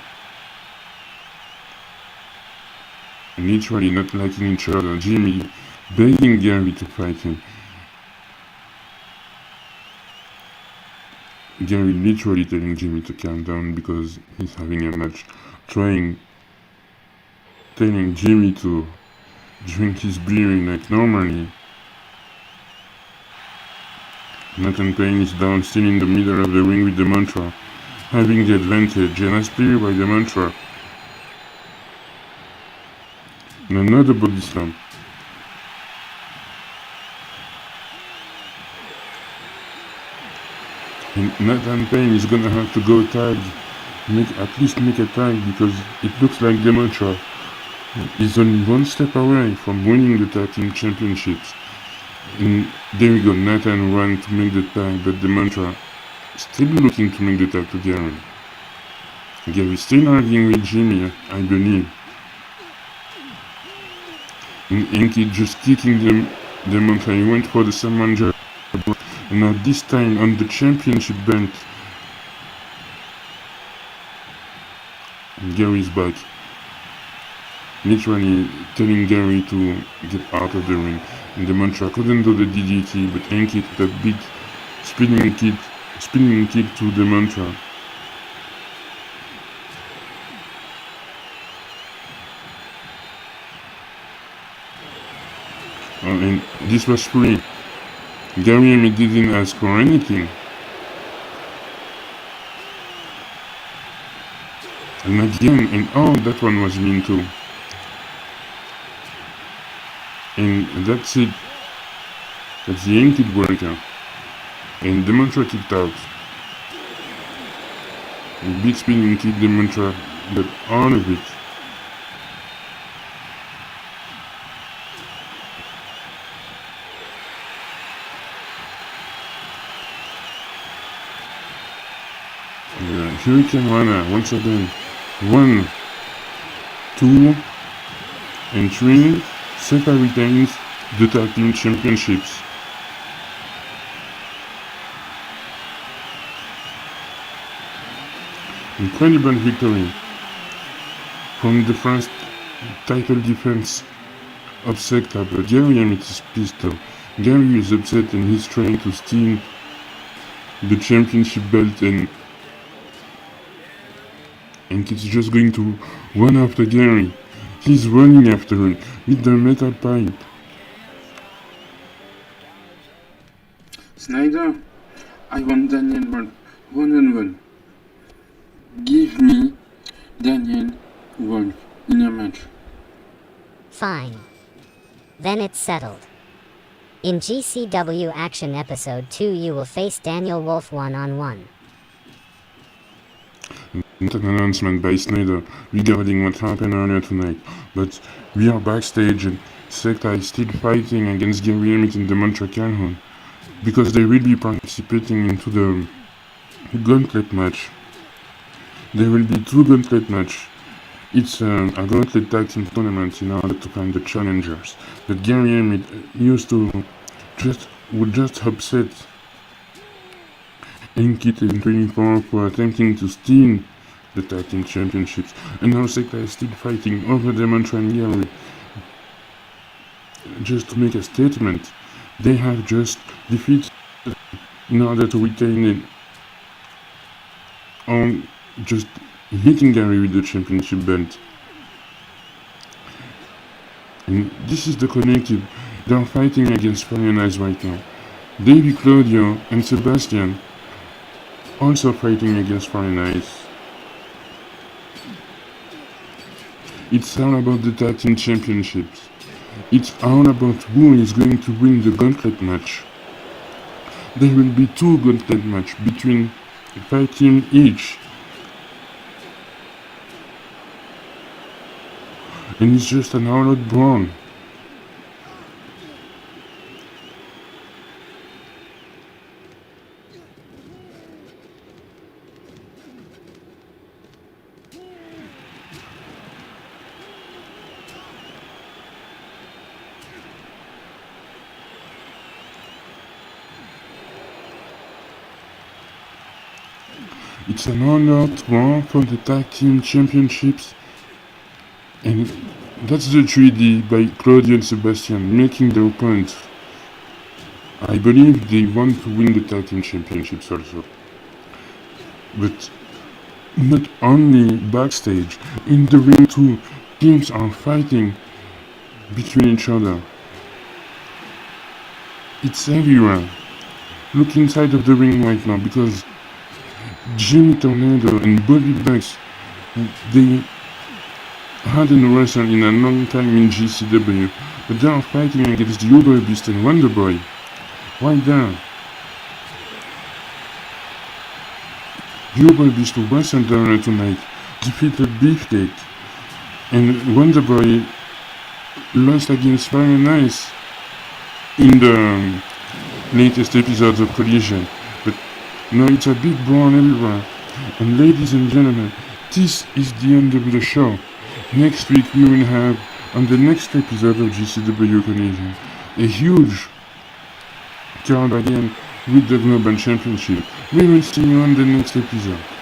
literally not liking each other. Jimmy begging Gary to fight him. Gary literally telling Jimmy to calm down because he's having a match, telling Jimmy to drink his beer like normally. Nathan Payne is down, still in the middle of the ring with demontra, having the advantage, and a spear by demontra. And another body slam. And Nathan Payne is gonna have to go tag, at least make a tag, because it looks like demontra is only one step away from winning the tag team championships. And there we go, Nathan ran to make the tag, but demontra still looking to make the tag to Gary. Gary still arguing with Jimmy, I believe. And Enki just kicking demontra. He went for the Samoan drop. And now this time on the championship belt. And Gary's back. Literally telling Gary to get out of the ring. And demontra couldn't do the DDT, but Enki hit that big spinning kick to demontra. And this was free. Gary Emmitt didn't ask for anything. And again, and oh, that one was mean too. And that's it. That's the ankle breaker. And demontra kicked out. And big spinning kick demontra, but all of it. Hurricane Rana once again. 1, 2, and 3. Secta retains the tag team championships. Incredible victory from the first title defense of Secta, but Gary Emmitt is pissed off. Gary is upset and he's trying to steal the championship belt, and it's just going to run after Gary. He's running after it with the metal pipe. Snyder, I want Daniel Wolf, 1-on-1. Give me Daniel Wolf in a match. Fine. Then it's settled. In GCW Action Episode 2 you will face Daniel Wolf 1-on-1. Not an announcement by Snyder regarding what happened earlier tonight, but we are backstage and Secta is still fighting against Gary Emmitt and demontra Calhoun because they will be participating into the gauntlet match. There will be 2 gauntlet matches. It's a gauntlet tag team tournament in order to find the challengers. But Gary Emmitt would just upset Enkit and 24 for attempting to steal the tag team championships, and now Secta is still fighting over demontra and Gary. Just to make a statement, they have just defeated in order to retain it, on just hitting Gary with the championship belt. And this is the collective. They are fighting against Fire and Ice right now. David, Claudio, and Sebastian also fighting against Fire and Ice. It's all about the tag team championships. It's all about who is going to win the gauntlet match. there will be 2 gauntlet match between 5 teams each. And it's just an all-out brawl. It's an all-out war for the tag team championships, and that's the 3D by Claudio and Sebastian making their point. I believe they want to win the tag team championships also. But not only backstage, in the ring too, teams are fighting between each other. It's everywhere. Look inside of the ring right now, because Jimmy Tornado and Bobby Bucks, they hadn't wrestled in a long time in GCW, but they are fighting against the Uberbeast and Wonderboy. Right there. The Uberbeast wrestled there tonight, defeated Beefcake, and Wonderboy lost against Fire and Ice in the latest episodes of Collision. But now it's a big brawl everywhere. And ladies and gentlemen, this is the end of the show. Next week we will have, on the next episode of GCW Collision, a huge card again with the Global Championship. We will see you on the next episode.